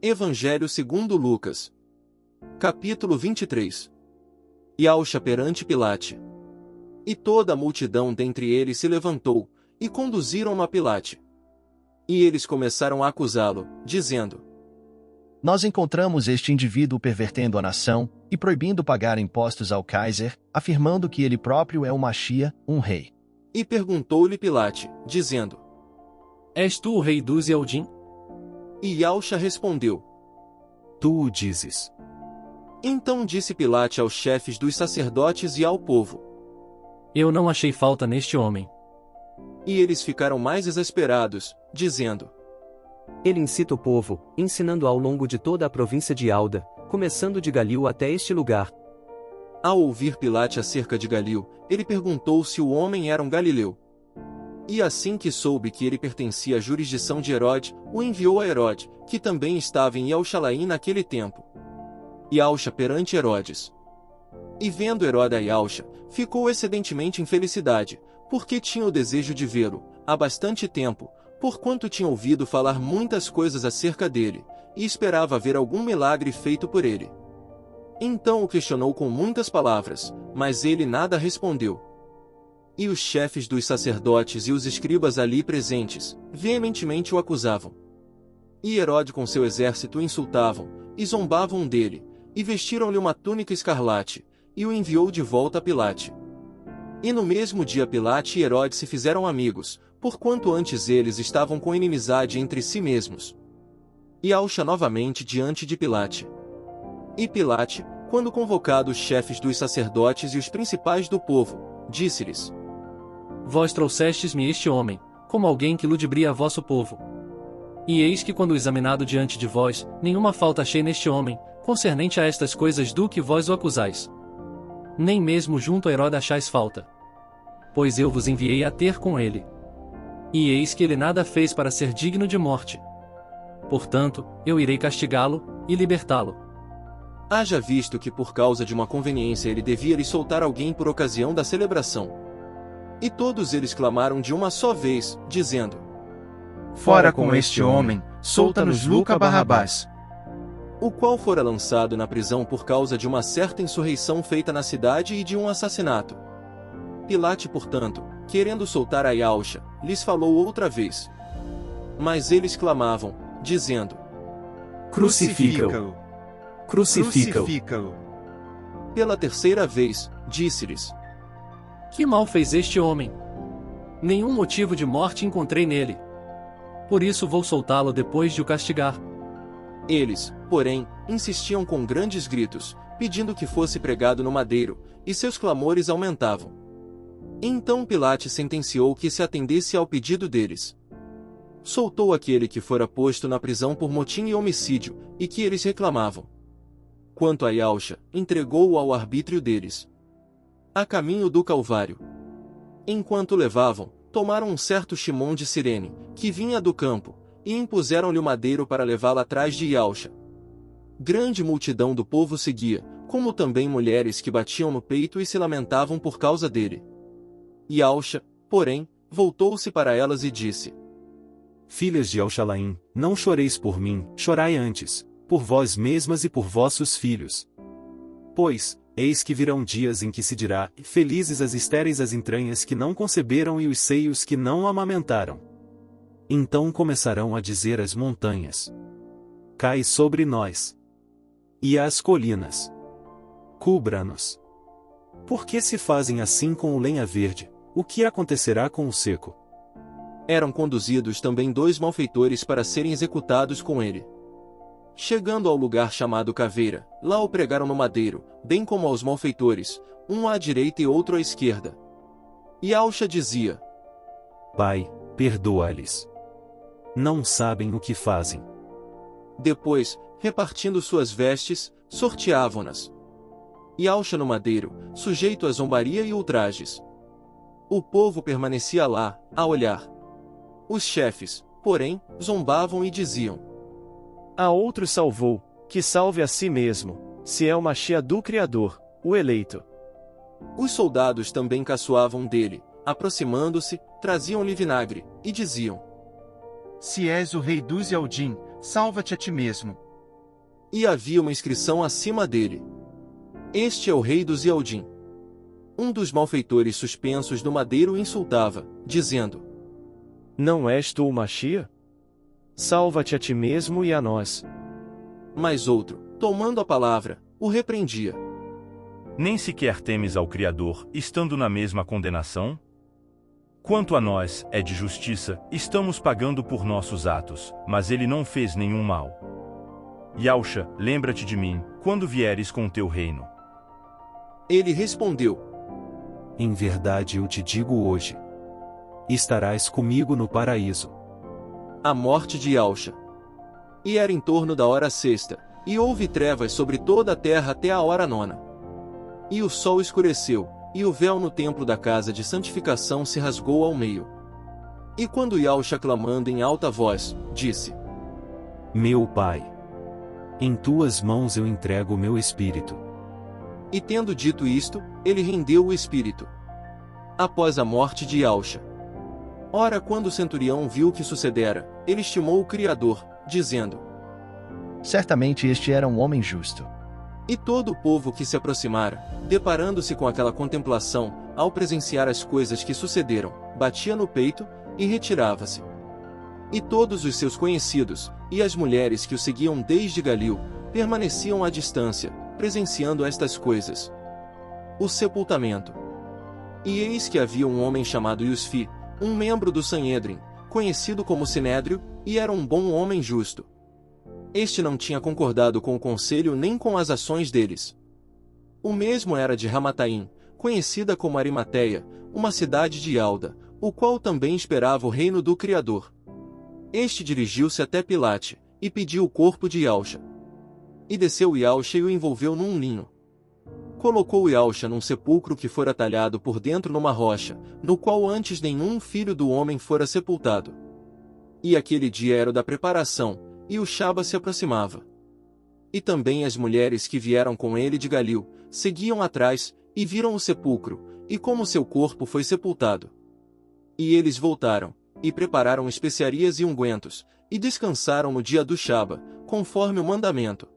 Evangelho segundo Lucas. Capítulo 23. Yauxa perante Pilate. E toda a multidão dentre eles se levantou, e conduziram-no a Pilate. E eles começaram a acusá-lo, dizendo: Nós encontramos este indivíduo pervertendo a nação, e proibindo pagar impostos ao Kaiser, afirmando que ele próprio é o Machia, um rei. E perguntou-lhe Pilate, dizendo: És tu o rei dos Eudim? E Yauxa respondeu: Tu o dizes. Então disse Pilate aos chefes dos sacerdotes e ao povo: Eu não achei falta neste homem. E eles ficaram mais exasperados, dizendo: Ele incita o povo, ensinando ao longo de toda a província de Alda, começando de Galil até este lugar. Ao ouvir Pilate acerca de Galil, ele perguntou se o homem era um galileu. E assim que soube que ele pertencia à jurisdição de Herode, o enviou a Herode, que também estava em Yauxalaim naquele tempo. Yauxa perante Herodes. E vendo Herode a Yauxa, ficou excedentemente em felicidade, porque tinha o desejo de vê-lo, há bastante tempo, porquanto tinha ouvido falar muitas coisas acerca dele, e esperava ver algum milagre feito por ele. Então o questionou com muitas palavras, mas ele nada respondeu. E os chefes dos sacerdotes e os escribas ali presentes, veementemente o acusavam. E Herode com seu exército o insultavam, e zombavam dele, e vestiram-lhe uma túnica escarlate, e o enviou de volta a Pilate. E no mesmo dia Pilate e Herode se fizeram amigos, porquanto antes eles estavam com inimizade entre si mesmos. E Yauxa novamente diante de Pilate. E Pilate, quando convocado os chefes dos sacerdotes e os principais do povo, disse-lhes: Vós trouxestes-me este homem, como alguém que ludibria vosso povo. E eis que quando examinado diante de vós, nenhuma falta achei neste homem, concernente a estas coisas do que vós o acusais. Nem mesmo junto a Herode achais falta. Pois eu vos enviei a ter com ele. E eis que ele nada fez para ser digno de morte. Portanto, eu irei castigá-lo, e libertá-lo. Haja visto que por causa de uma conveniência ele devia lhe soltar alguém por ocasião da celebração. E todos eles clamaram de uma só vez, dizendo: Fora com este homem, solta-nos Luca Barrabás. O qual fora lançado na prisão por causa de uma certa insurreição feita na cidade e de um assassinato. Pilate, portanto, querendo soltar a Yauxa, lhes falou outra vez. Mas eles clamavam, dizendo: Crucifica-o! Crucifica-o! Pela terceira vez, disse-lhes: Que mal fez este homem? Nenhum motivo de morte encontrei nele. Por isso vou soltá-lo depois de o castigar. Eles, porém, insistiam com grandes gritos, pedindo que fosse pregado no madeiro, e seus clamores aumentavam. Então Pilate sentenciou que se atendesse ao pedido deles. Soltou aquele que fora posto na prisão por motim e homicídio, e que eles reclamavam. Quanto a Yauxa, entregou-o ao arbítrio deles. A caminho do Calvário. Enquanto levavam, tomaram um certo Shimon de Cirene, que vinha do campo, e impuseram-lhe o madeiro para levá-lo atrás de Yauxa. Grande multidão do povo seguia, como também mulheres que batiam no peito e se lamentavam por causa dele. Yauxa, porém, voltou-se para elas e disse: Filhas de Yauxalaim, não choreis por mim, chorai antes, por vós mesmas e por vossos filhos. Pois, eis que virão dias em que se dirá: felizes as estéreis as entranhas que não conceberam e os seios que não amamentaram. Então começarão a dizer às montanhas: cai sobre nós. E às colinas: cubra-nos. Por que se fazem assim com o lenha verde? O que acontecerá com o seco? Eram conduzidos também 2 malfeitores para serem executados com ele. Chegando ao lugar chamado Caveira, lá o pregaram no madeiro, bem como aos malfeitores, um à direita e outro à esquerda. E Yauxa dizia: Pai, perdoa-lhes. Não sabem o que fazem. Depois, repartindo suas vestes, sorteavam-nas. Yauxa no madeiro, sujeito a zombaria e ultrajes. O povo permanecia lá, a olhar. Os chefes, porém, zombavam e diziam: A outro salvou, que salve a si mesmo, se é o Machia do Criador, o eleito. Os soldados também caçoavam dele, aproximando-se, traziam-lhe vinagre, e diziam: Se és o rei dos Eldim, salva-te a ti mesmo. E havia uma inscrição acima dele. Este é o rei dos Eldim. Um dos malfeitores suspensos no madeiro insultava, dizendo: Não és tu o Machia? Salva-te a ti mesmo e a nós. Mas outro, tomando a palavra, o repreendia. Nem sequer temes ao Criador, estando na mesma condenação? Quanto a nós, é de justiça, estamos pagando por nossos atos, mas ele não fez nenhum mal. Yausha, lembra-te de mim, quando vieres com o teu reino. Ele respondeu: Em verdade eu te digo hoje: estarás comigo no paraíso. A morte de Yausha. E era em torno da hora sexta, e houve trevas sobre toda a terra até a hora nona. E o sol escureceu, e o véu no templo da casa de santificação se rasgou ao meio. E quando Yausha, clamando em alta voz, disse: Meu Pai, em tuas mãos eu entrego o meu espírito. E tendo dito isto, ele rendeu o espírito. Após a morte de Yausha. Ora, quando o centurião viu o que sucedera, ele estimou o Criador, dizendo: Certamente este era um homem justo. E todo o povo que se aproximara, deparando-se com aquela contemplação, ao presenciar as coisas que sucederam, batia no peito, e retirava-se. E todos os seus conhecidos, e as mulheres que o seguiam desde Galil, permaneciam à distância, presenciando estas coisas. O sepultamento. E eis que havia um homem chamado Iusfi, um membro do Sanhedrin, conhecido como Sinédrio, e era um bom homem justo. Este não tinha concordado com o conselho nem com as ações deles. O mesmo era de Ramataim, conhecida como Arimateia, uma cidade de Alda, o qual também esperava o reino do Criador. Este dirigiu-se até Pilate, e pediu o corpo de Yausha. E desceu Yausha e o envolveu num linho. Colocou Yausha num sepulcro que fora talhado por dentro numa rocha, no qual antes nenhum filho do homem fora sepultado. E aquele dia era o da preparação, e o Shaba se aproximava. E também as mulheres que vieram com ele de Galil, seguiam atrás, e viram o sepulcro, e como seu corpo foi sepultado. E eles voltaram, e prepararam especiarias e ungüentos, e descansaram no dia do Shaba, conforme o mandamento.